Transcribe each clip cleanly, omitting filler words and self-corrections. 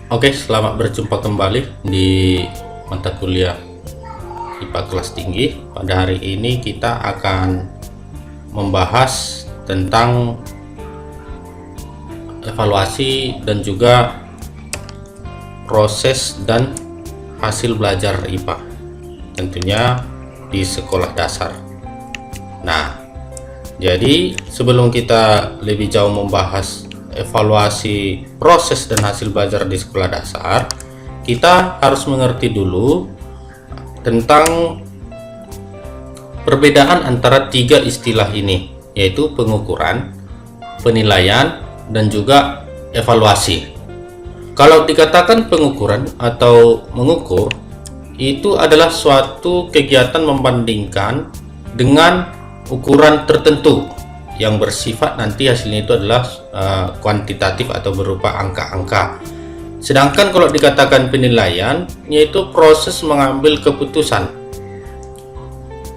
Oke, selamat berjumpa kembali di mata kuliah IPA kelas tinggi. Pada hari ini kita akan membahas tentang evaluasi dan juga proses dan hasil belajar IPA, tentunya di sekolah dasar. Nah, jadi sebelum kita lebih jauh membahas evaluasi proses dan hasil belajar di sekolah dasar, kita harus mengerti dulu tentang perbedaan antara tiga istilah ini, yaitu pengukuran, penilaian, dan juga evaluasi. Kalau dikatakan pengukuran atau mengukur, itu adalah suatu kegiatan membandingkan dengan ukuran tertentu yang bersifat nanti hasilnya itu adalah kuantitatif atau berupa angka-angka. Sedangkan kalau dikatakan penilaian, yaitu proses mengambil keputusan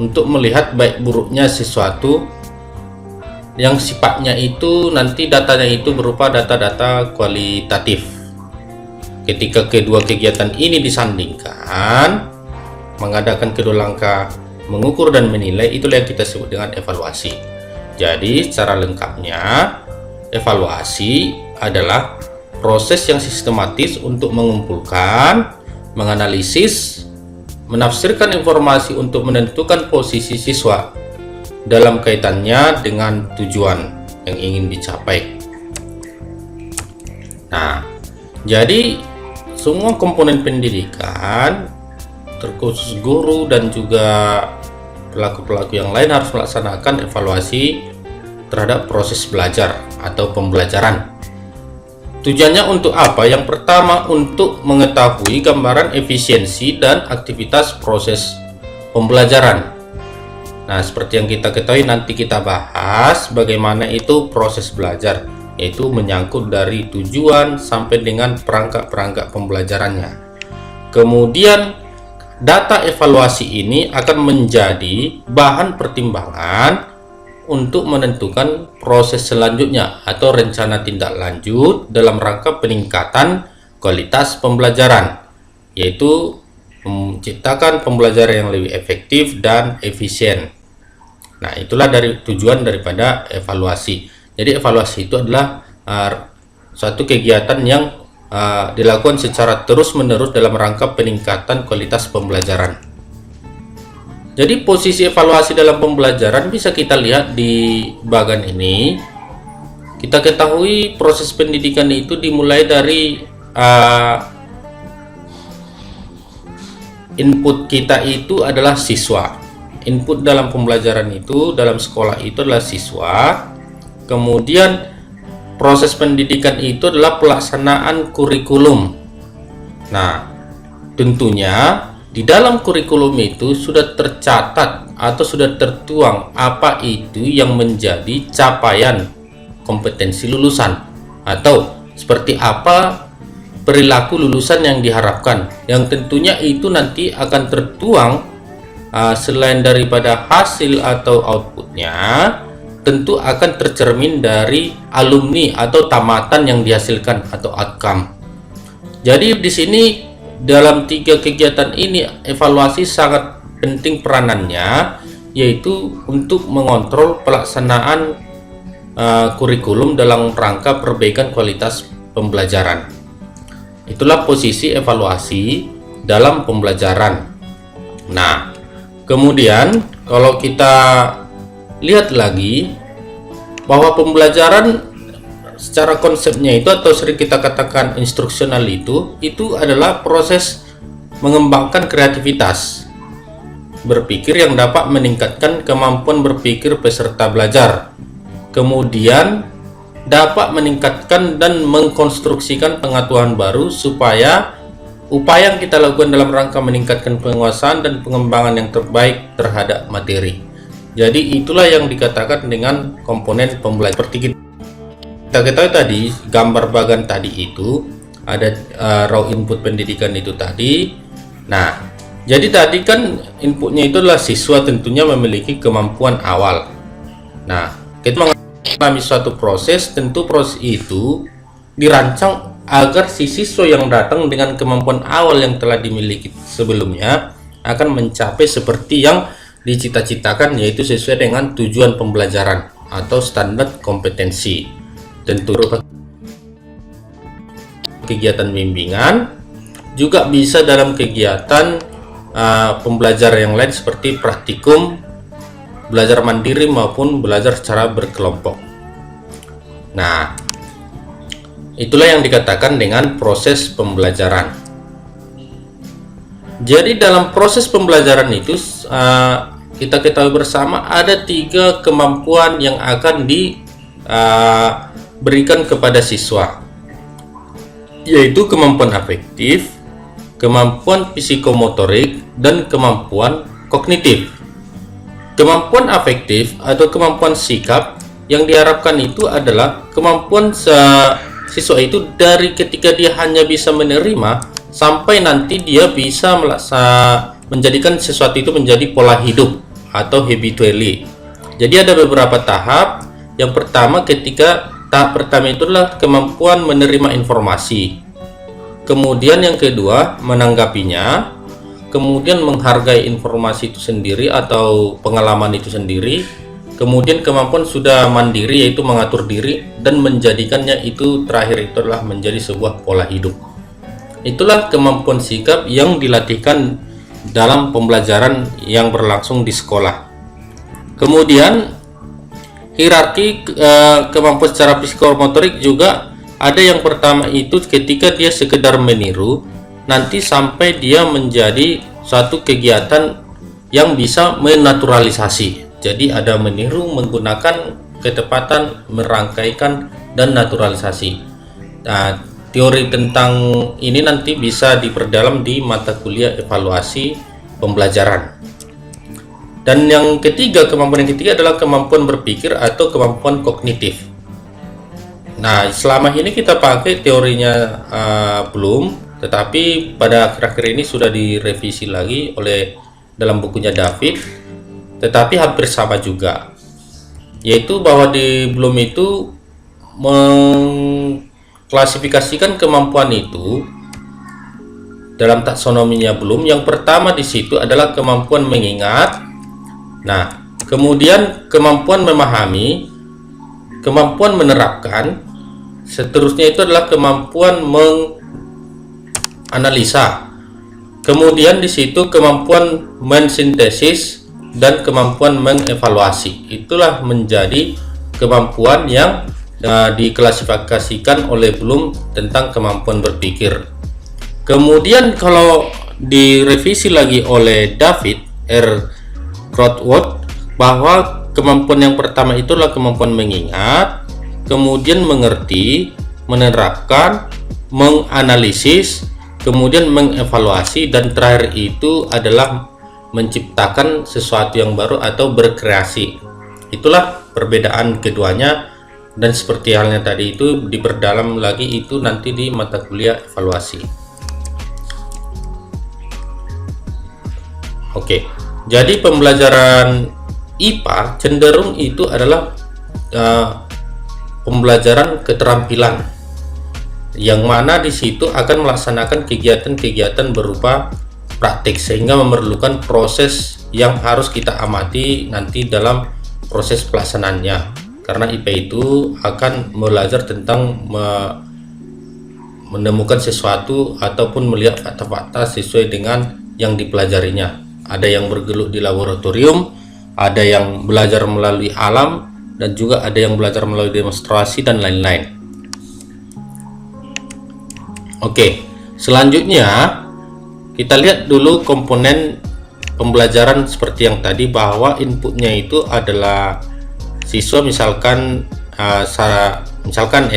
untuk melihat baik buruknya sesuatu yang sifatnya itu nanti datanya itu berupa data-data kualitatif. Ketika kedua kegiatan ini disandingkan, mengadakan kedua langkah mengukur dan menilai, itulah yang kita sebut dengan evaluasi. Jadi secara lengkapnya, evaluasi adalah proses yang sistematis untuk mengumpulkan, menganalisis, menafsirkan informasi untuk menentukan posisi siswa dalam kaitannya dengan tujuan yang ingin dicapai. Nah, jadi semua komponen pendidikan, terkhusus guru dan juga pelaku-pelaku yang lain, harus melaksanakan evaluasi terhadap proses belajar atau pembelajaran. Tujuannya untuk apa? Yang pertama, untuk mengetahui gambaran efisiensi dan aktivitas proses pembelajaran. Nah, seperti yang kita ketahui, nanti kita bahas bagaimana itu proses belajar, yaitu menyangkut dari tujuan sampai dengan perangkat-perangkat pembelajarannya. Kemudian data evaluasi ini akan menjadi bahan pertimbangan untuk menentukan proses selanjutnya atau rencana tindak lanjut dalam rangka peningkatan kualitas pembelajaran, yaitu menciptakan pembelajaran yang lebih efektif dan efisien. Nah, itulah dari tujuan daripada evaluasi. Jadi evaluasi itu adalah suatu kegiatan yang dilakukan secara terus-menerus dalam rangka peningkatan kualitas pembelajaran. Jadi posisi evaluasi dalam pembelajaran bisa kita lihat di bagian ini. Kita ketahui proses pendidikan itu dimulai dari input kita itu adalah siswa. Input dalam pembelajaran itu, dalam sekolah itu adalah siswa. Kemudian proses pendidikan itu adalah pelaksanaan kurikulum. Nah, tentunya di dalam kurikulum itu sudah tercatat atau sudah tertuang apa itu yang menjadi capaian kompetensi lulusan, atau seperti apa perilaku lulusan yang diharapkan, yang tentunya itu nanti akan tertuang selain daripada hasil atau outputnya, tentu akan tercermin dari alumni atau tamatan yang dihasilkan atau outcome. Jadi di sini dalam tiga kegiatan ini evaluasi sangat penting peranannya, yaitu untuk mengontrol pelaksanaan kurikulum dalam rangka perbaikan kualitas pembelajaran. Itulah posisi evaluasi dalam pembelajaran. Nah, kemudian kalau kita lihat lagi bahwa pembelajaran secara konsepnya itu, atau sering kita katakan instruksional, itu adalah proses mengembangkan kreativitas berpikir yang dapat meningkatkan kemampuan berpikir peserta belajar, kemudian dapat meningkatkan dan mengkonstruksikan pengetahuan baru supaya upaya yang kita lakukan dalam rangka meningkatkan penguasaan dan pengembangan yang terbaik terhadap materi. Jadi itulah yang dikatakan dengan komponen pembelajaran. Seperti kita ketahui tadi, gambar bagan tadi itu ada raw input pendidikan itu tadi. Nah, jadi tadi kan inputnya itu adalah siswa, tentunya memiliki kemampuan awal. Nah, kita mengalami suatu proses, tentu proses itu dirancang agar si siswa yang datang dengan kemampuan awal yang telah dimiliki sebelumnya akan mencapai seperti yang dicita-citakan, yaitu sesuai dengan tujuan pembelajaran atau standar kompetensi. Tentu kegiatan bimbingan juga bisa dalam kegiatan pembelajaran yang lain seperti praktikum, belajar mandiri maupun belajar secara berkelompok. Nah, itulah yang dikatakan dengan proses pembelajaran. Jadi dalam proses pembelajaran itu kita ketahui bersama ada 3 kemampuan yang akan diberikan kepada siswa, yaitu kemampuan afektif, kemampuan psikomotorik, dan kemampuan kognitif. Kemampuan afektif atau kemampuan sikap yang diharapkan itu adalah kemampuan siswa itu dari ketika dia hanya bisa menerima sampai nanti dia bisa menjadikan sesuatu itu menjadi pola hidup atau habitually. Jadi ada beberapa tahap. Yang pertama, tahap pertama itu adalah kemampuan menerima informasi. Kemudian yang kedua, menanggapinya. Kemudian menghargai informasi itu sendiri atau pengalaman itu sendiri. Kemudian kemampuan sudah mandiri, yaitu mengatur diri, dan menjadikannya itu terakhir itu adalah menjadi sebuah pola hidup. Itulah kemampuan sikap yang dilatihkan dalam pembelajaran yang berlangsung di sekolah. Kemudian hierarki kemampuan secara psikomotorik juga ada. Yang pertama itu ketika dia sekedar meniru, nanti sampai dia menjadi suatu kegiatan yang bisa menaturalisasi. Jadi ada meniru menggunakan ketepatan, merangkaikan, dan naturalisasi. Nah, teori tentang ini nanti bisa diperdalam di mata kuliah evaluasi pembelajaran. Dan yang ketiga, kemampuan yang ketiga adalah kemampuan berpikir atau kemampuan kognitif. Nah, selama ini kita pakai teorinya Bloom, tetapi pada akhir-akhir ini sudah direvisi lagi oleh dalam bukunya David, tetapi hampir sama juga, yaitu bahwa di Bloom itu mengklasifikasikan kemampuan itu dalam taksonominya Bloom. Yang pertama di situ adalah kemampuan mengingat. Nah, kemudian kemampuan memahami, kemampuan menerapkan, seterusnya itu adalah kemampuan menganalisa. Kemudian di situ kemampuan mensintesis dan kemampuan mengevaluasi. Itulah menjadi kemampuan yang diklasifikasikan oleh Bloom tentang kemampuan berpikir. Kemudian kalau direvisi lagi oleh David R. Crowdworth, bahwa kemampuan yang pertama itulah kemampuan mengingat, kemudian mengerti, menerapkan, menganalisis, kemudian mengevaluasi, dan terakhir itu adalah menciptakan sesuatu yang baru atau berkreasi. Itulah perbedaan keduanya, dan seperti halnya tadi itu diperdalam lagi itu nanti di mata kuliah evaluasi. Oke, jadi pembelajaran IPA cenderung itu adalah pembelajaran keterampilan, yang mana di situ akan melaksanakan kegiatan-kegiatan berupa praktik, sehingga memerlukan proses yang harus kita amati nanti dalam proses pelaksanaannya. Karena IPA itu akan belajar tentang menemukan sesuatu ataupun melihat fakta-fakta sesuai dengan yang dipelajarinya. Ada yang bergelut di laboratorium, ada yang belajar melalui alam, dan juga ada yang belajar melalui demonstrasi dan lain-lain. Oke, selanjutnya kita lihat dulu komponen pembelajaran seperti yang tadi, bahwa inputnya itu adalah siswa misalkan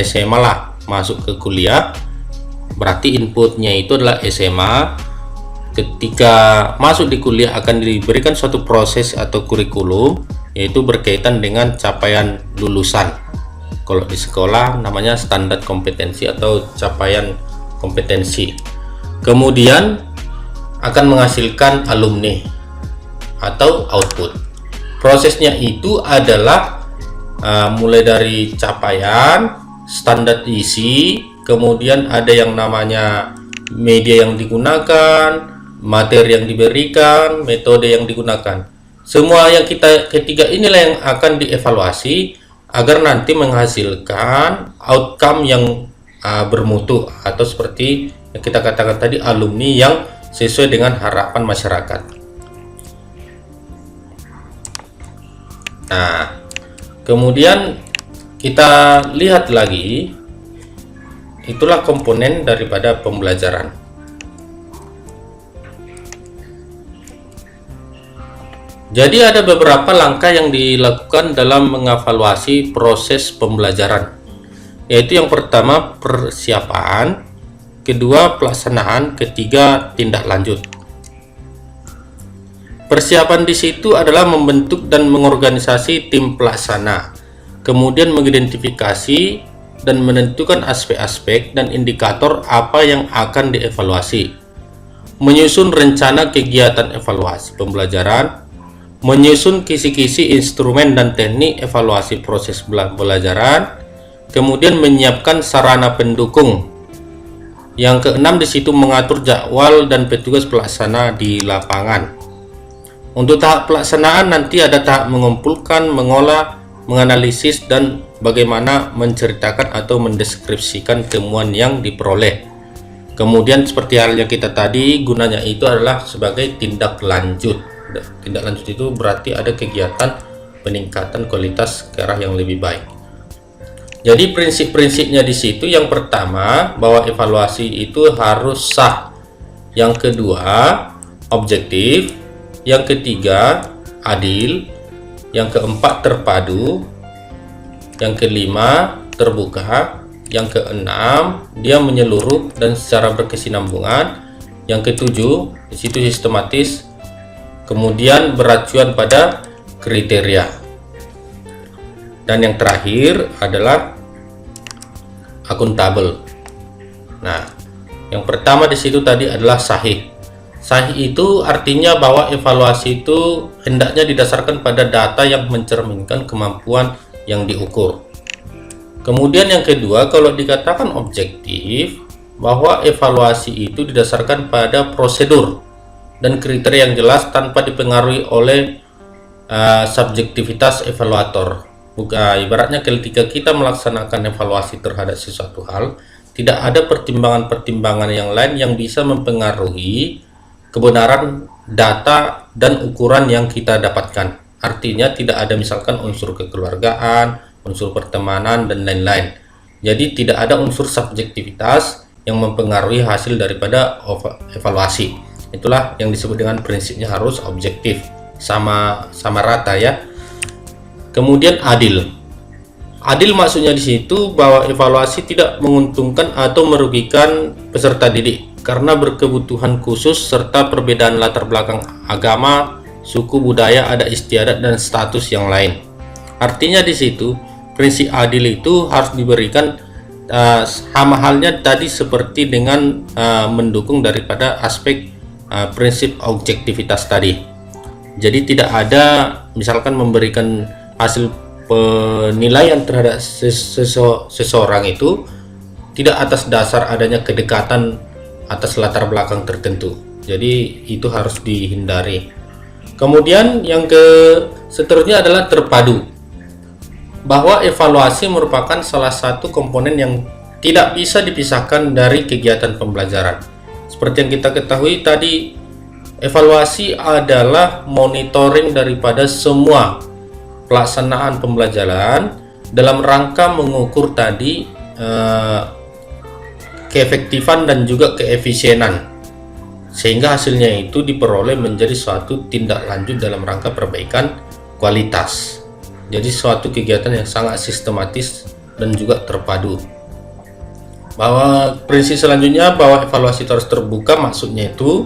SMA lah, masuk ke kuliah, berarti inputnya itu adalah SMA. Ketika masuk di kuliah akan diberikan suatu proses atau kurikulum, yaitu berkaitan dengan capaian lulusan. Kalau di sekolah namanya standar kompetensi atau capaian kompetensi. Kemudian akan menghasilkan alumni atau output. Prosesnya itu adalah mulai dari capaian, standar isi, kemudian ada yang namanya media yang digunakan, materi yang diberikan, metode yang digunakan. Semua yang ketiga inilah yang akan dievaluasi agar nanti menghasilkan outcome yang bermutu, atau seperti yang kita katakan tadi, alumni yang sesuai dengan harapan masyarakat. Nah, kemudian kita lihat lagi, itulah komponen daripada pembelajaran. Jadi ada beberapa langkah yang dilakukan dalam mengevaluasi proses pembelajaran, yaitu yang pertama persiapan, kedua pelaksanaan, ketiga tindak lanjut. Persiapan di situ adalah membentuk dan mengorganisasi tim pelaksana, kemudian mengidentifikasi dan menentukan aspek-aspek dan indikator apa yang akan dievaluasi, menyusun rencana kegiatan evaluasi pembelajaran, menyusun kisi-kisi instrumen dan teknik evaluasi proses pembelajaran, kemudian menyiapkan sarana pendukung. Yang keenam di situ mengatur jadwal dan petugas pelaksana di lapangan. Untuk tahap pelaksanaan nanti ada tahap mengumpulkan, mengolah, menganalisis, dan bagaimana menceritakan atau mendeskripsikan temuan yang diperoleh. Kemudian seperti halnya kita tadi, gunanya itu adalah sebagai tindak lanjut. Tindak lanjut itu berarti ada kegiatan peningkatan kualitas ke arah yang lebih baik. Jadi prinsip-prinsipnya di situ, yang pertama bahwa evaluasi itu harus sah, yang kedua objektif, yang ketiga adil, yang keempat terpadu, yang kelima terbuka, yang keenam dia menyeluruh dan secara berkesinambungan, yang ketujuh di situ sistematis, kemudian beracuan pada kriteria, dan yang terakhir adalah akuntabel. Nah, yang pertama di situ tadi adalah sahih. Sahih itu artinya bahwa evaluasi itu hendaknya didasarkan pada data yang mencerminkan kemampuan yang diukur. Kemudian yang kedua, kalau dikatakan objektif, bahwa evaluasi itu didasarkan pada prosedur dan kriteria yang jelas tanpa dipengaruhi oleh subjektivitas evaluator. Ibaratnya ketika kita melaksanakan evaluasi terhadap sesuatu hal, tidak ada pertimbangan-pertimbangan yang lain yang bisa mempengaruhi kebenaran data dan ukuran yang kita dapatkan. Artinya tidak ada misalkan unsur kekeluargaan, unsur pertemanan, dan lain-lain. Jadi tidak ada unsur subjektivitas yang mempengaruhi hasil daripada evaluasi. Itulah yang disebut dengan prinsipnya harus objektif, sama rata ya. Kemudian adil. Adil maksudnya di situ bahwa evaluasi tidak menguntungkan atau merugikan peserta didik karena berkebutuhan khusus serta perbedaan latar belakang agama, suku, budaya, adat istiadat, dan status yang lain. Artinya di situ prinsip adil itu harus diberikan sama halnya tadi seperti dengan mendukung daripada aspek prinsip objektivitas tadi. Jadi tidak ada misalkan memberikan hasil penilaian terhadap seseorang itu tidak atas dasar adanya kedekatan atas latar belakang tertentu. Jadi itu harus dihindari. Kemudian yang seterusnya adalah terpadu, bahwa evaluasi merupakan salah satu komponen yang tidak bisa dipisahkan dari kegiatan pembelajaran. Seperti yang kita ketahui tadi, evaluasi adalah monitoring daripada semua pelaksanaan pembelajaran dalam rangka mengukur tadi keefektifan dan juga keefisienan, sehingga hasilnya itu diperoleh menjadi suatu tindak lanjut dalam rangka perbaikan kualitas. Jadi suatu kegiatan yang sangat sistematis dan juga terpadu. Bahwa prinsip selanjutnya bahwa evaluasi harus terbuka, maksudnya itu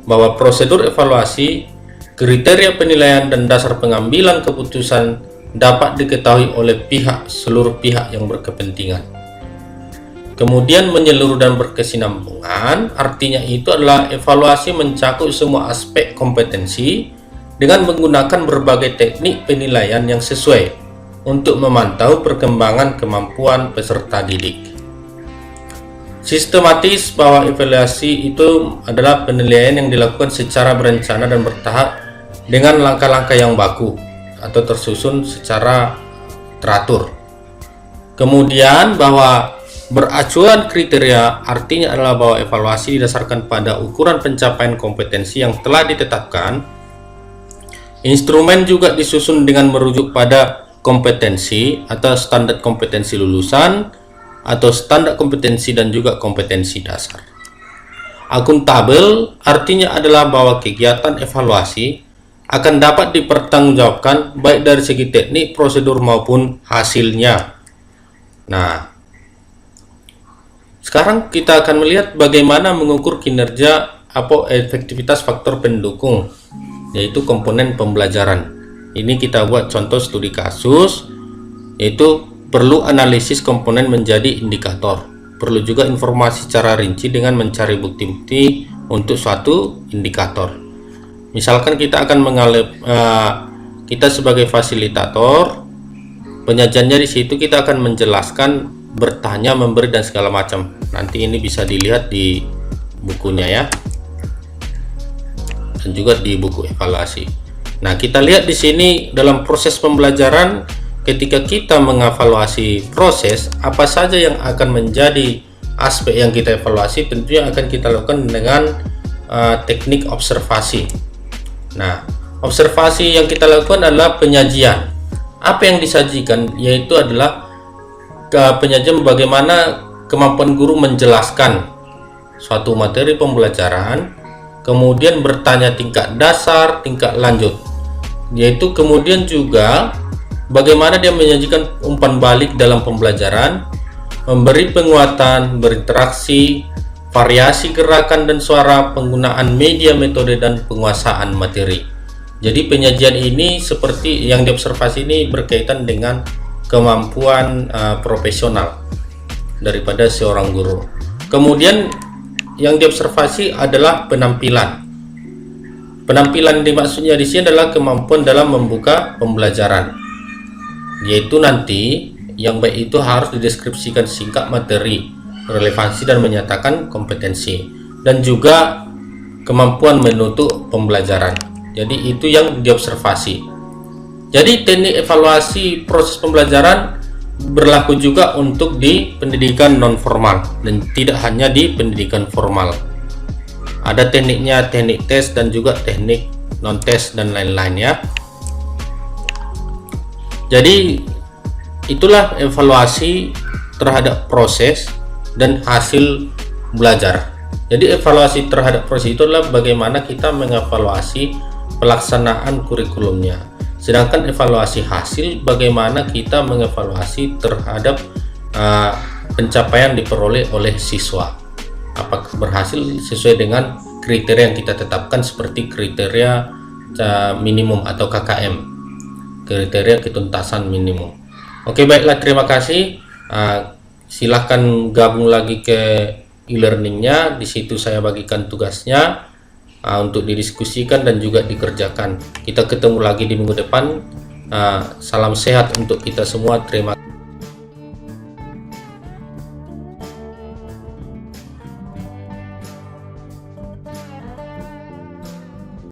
bahwa prosedur evaluasi, kriteria penilaian, dan dasar pengambilan keputusan dapat diketahui oleh seluruh pihak yang berkepentingan. Kemudian menyeluruh dan berkesinambungan, artinya itu adalah evaluasi mencakup semua aspek kompetensi dengan menggunakan berbagai teknik penilaian yang sesuai untuk memantau perkembangan kemampuan peserta didik. Sistematis bahwa evaluasi itu adalah penilaian yang dilakukan secara berencana dan bertahap dengan langkah-langkah yang baku atau tersusun secara teratur. Kemudian bahwa beracuan kriteria artinya adalah bahwa evaluasi didasarkan pada ukuran pencapaian kompetensi yang telah ditetapkan. Instrumen juga disusun dengan merujuk pada kompetensi atau standar kompetensi lulusan atau standar kompetensi dan juga kompetensi dasar. Akuntabel artinya adalah bahwa kegiatan evaluasi akan dapat dipertanggungjawabkan baik dari segi teknik, prosedur maupun hasilnya. Nah, sekarang kita akan melihat bagaimana mengukur kinerja atau efektivitas faktor pendukung, yaitu komponen pembelajaran. Ini kita buat contoh studi kasus, yaitu perlu analisis komponen menjadi indikator. Perlu juga informasi secara rinci dengan mencari bukti-bukti untuk suatu indikator. Misalkan kita akan kita sebagai fasilitator, penyajiannya di situ kita akan menjelaskan, bertanya, memberi dan segala macam. Nanti ini bisa dilihat di bukunya ya, dan juga di buku evaluasi. Nah, kita lihat di sini dalam proses pembelajaran. Ketika kita mengevaluasi proses, apa saja yang akan menjadi aspek yang kita evaluasi, tentunya akan kita lakukan dengan teknik observasi. Nah, observasi yang kita lakukan adalah penyajian. Apa yang disajikan yaitu adalah penyajian bagaimana kemampuan guru menjelaskan suatu materi pembelajaran, kemudian bertanya tingkat dasar, tingkat lanjut, yaitu kemudian juga bagaimana dia menyajikan umpan balik dalam pembelajaran, memberi penguatan, berinteraksi, variasi gerakan dan suara, penggunaan media, metode, dan penguasaan materi. Jadi penyajian ini seperti yang diobservasi ini berkaitan dengan kemampuan profesional daripada seorang guru. Kemudian yang diobservasi adalah penampilan. Penampilan dimaksudnya di sini adalah kemampuan dalam membuka pembelajaran, yaitu nanti yang baik itu harus dideskripsikan singkat materi, relevansi dan menyatakan kompetensi, dan juga kemampuan menutup pembelajaran. Jadi itu yang diobservasi. Jadi teknik evaluasi proses pembelajaran berlaku juga untuk di pendidikan non formal dan tidak hanya di pendidikan formal. Ada tekniknya, teknik tes dan juga teknik non tes dan lain-lain ya. Jadi itulah evaluasi terhadap proses dan hasil belajar. Jadi evaluasi terhadap proses itu adalah bagaimana kita mengevaluasi pelaksanaan kurikulumnya. Sedangkan evaluasi hasil bagaimana kita mengevaluasi terhadap pencapaian diperoleh oleh siswa. Apakah berhasil sesuai dengan kriteria yang kita tetapkan seperti kriteria minimum atau KKM. Kriteria ketuntasan minimum. Oke, baiklah, terima kasih. Silahkan gabung lagi ke e-learningnya. Di situ saya bagikan tugasnya untuk didiskusikan dan juga dikerjakan. Kita ketemu lagi di minggu depan. Salam sehat untuk kita semua. Terima kasih.